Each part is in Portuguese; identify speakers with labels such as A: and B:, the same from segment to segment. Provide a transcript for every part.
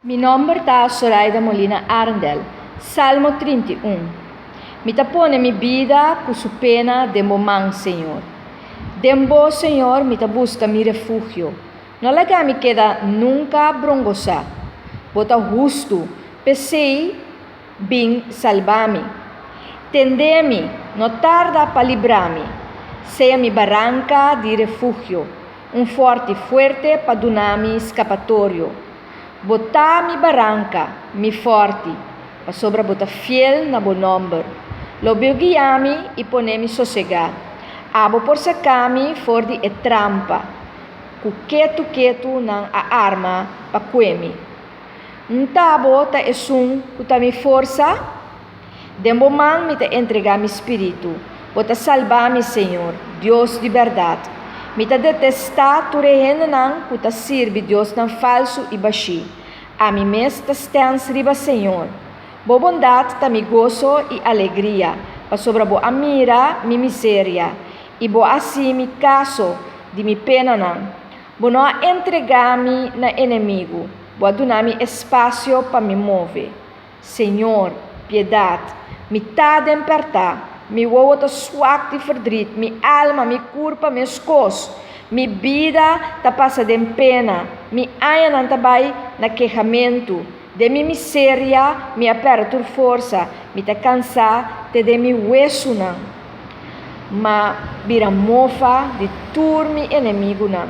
A: Mi nome é Zoraida Molina Arndel, Salmo 31. Me tapone mi vida com sua pena de momang, Senhor. Dembo, Senhor, me ta busca mi refúgio. Não laga me queda nunca brongosa. Bota justo, pesei, bem salva-me. Tende-me, não tarda para livrar-me. Seja mi barranca de refúgio, forte para donar-me escapatório. Bota mi barranca, mi forte, para sobra bota fiel na bom nome. Lobeu guiar-me e poner-me sossegar. Abo por sacar-me fora de trampa. Com quieto na a arma para comer-me. Tabo ta que me força. Dembo man me ta entregar mi espírito. Bota salvar-me, Senhor, Deus de verdade. Me ta detestar tu reino não que ta sirve Deus não falso e baixi. A mim mesmo ta stans riba, Senhor. Bo bondade ta me gozo e alegria. Pa sobra bo amira mi miséria. E bo assim me caso de mi pena não. Bo não entregar-me na inimigo. Bo donar-me espaço para me mover. Senhor, piedade, me ta despertar. Mi uovo ta swak de verdriet, mi alma, mi corpo, mi escos, mi vida ta passa de pena, mi aya não ta vai na quejamento, de mi miséria, mi aperta força, mi ta cansa de mi hueso não, ma vira mofa de tur mi inimigo não,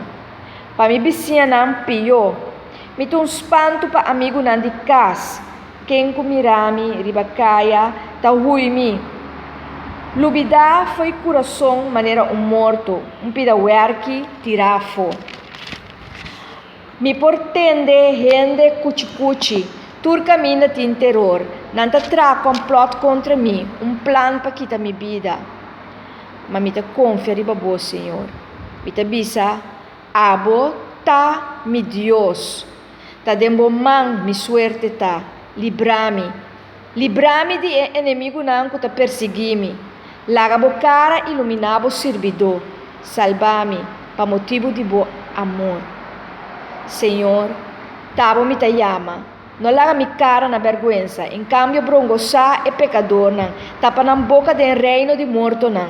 A: pa mi vizinha não pior, mi tu espanto pa amigo não de casa, quem comirá-me, ribacaia, ta hui mi. Lubida foi coração maneira morto, pidawerki tirafo. Me portende rende cuchi, tur caminha tin terror, nanta tra complot contra mim, plan para quitar minha vida. Mas me ta confia riba bo, Senhor. Me ta bisa, abo ta mi Deus. Ta dembo man mi suerte ta, librami de inimigo não que ta persegui-me. Laga bo cara iluminabo servidor, salva-me, pa motivo de bo amor. Senhor, tabo me ta llama, não laga mi cara na vergüenza, em cambio brongosa e pecador não, tapa na boca de reino de morto não,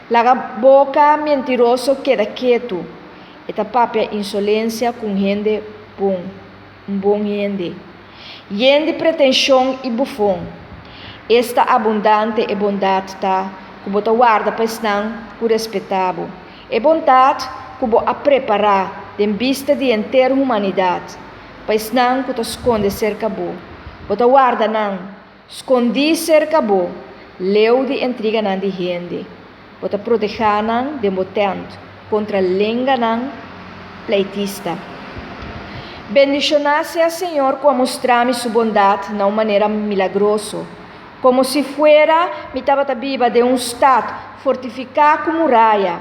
A: laga boca mentiroso queda quieto, e tapapia insolência com gente bom gente pretensão e bufão, esta abundante e bondade tá, que bota guarda para não que respetável. É bondade que bota preparar de vista de inteira humanidade, para não que esconde cerca bo. Bota guarda não, escondi cerca bo, leu de intriga não de gente. Bota proteger não de motento, contra lenga não pleitista. Bendicionar seja Senhor com mostrar-me sua bondade de uma maneira milagrosa. Como se fuera mi tabata viva de estado fortificado como muralha.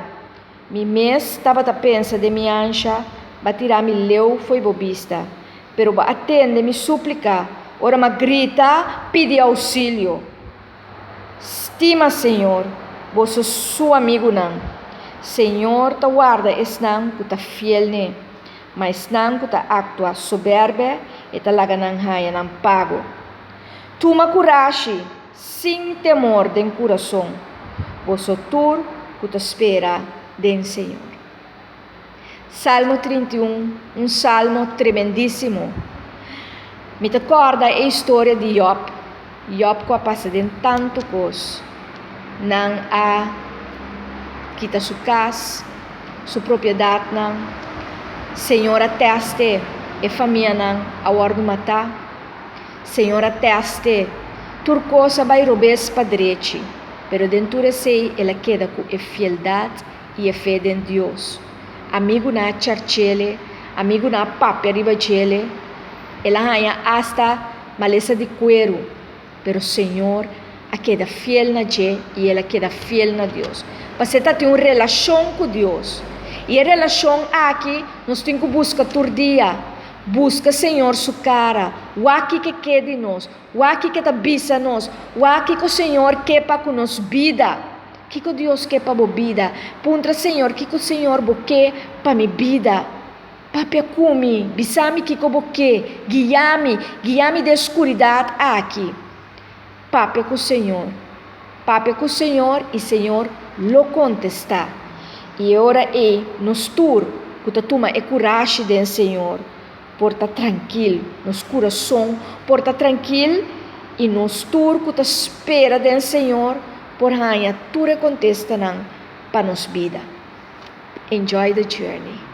A: Mi mês tabata pensa de mi ancha, batirá mi leu foi bobista. Pero atende mi súplica, ora ma grita, pede auxílio. Estima, Senhor, vos sos su amigo não. Senhor, ta guarda esnang que ta fiel ne, mas esnang que ta actua soberbe e ta laga nang haya nang pago. Toma coragem, sem temor de coração. Vosso tur que te espera do Senhor. Salmo 31, salmo tremendíssimo. Me recorda a história de Job. Job que passa de tanto coisa. Não há quita sua casa, sua propriedade não. Senhor ateste e família não a hora de matar. Senhor ateste, turcosa vai robes padrete, pero dentura sei ela queda com a fieldade e a fé em Deus. Amigo na charchele, amigo na papia ribachele, ela ganha hasta maleza de cuero, pero Senhor a queda fiel na je e ela queda fiel na Deus. Você tem uma relação com Deus. E a relação aqui nós temos que buscar todo dia. Busca, Senhor, sua cara. O aqui que quer de nós. O aqui que tabisa nós. O aqui que o Senhor quer para com nós vida. Que Deus quer para a vida. Puntra, Senhor, que o Senhor quer para minha vida. Papi kumi, bisami que coboque, guiame da escuridade aqui. Papi com o Senhor. Papi com o Senhor e o Senhor lo contesta. E ora nos tur, que tu toma coragem do Senhor. Porta tranquilo, nos coração, porta tranquilo e nos tur que tu espera do Senhor, por hanha tu contesta para nos vida. Enjoy the journey.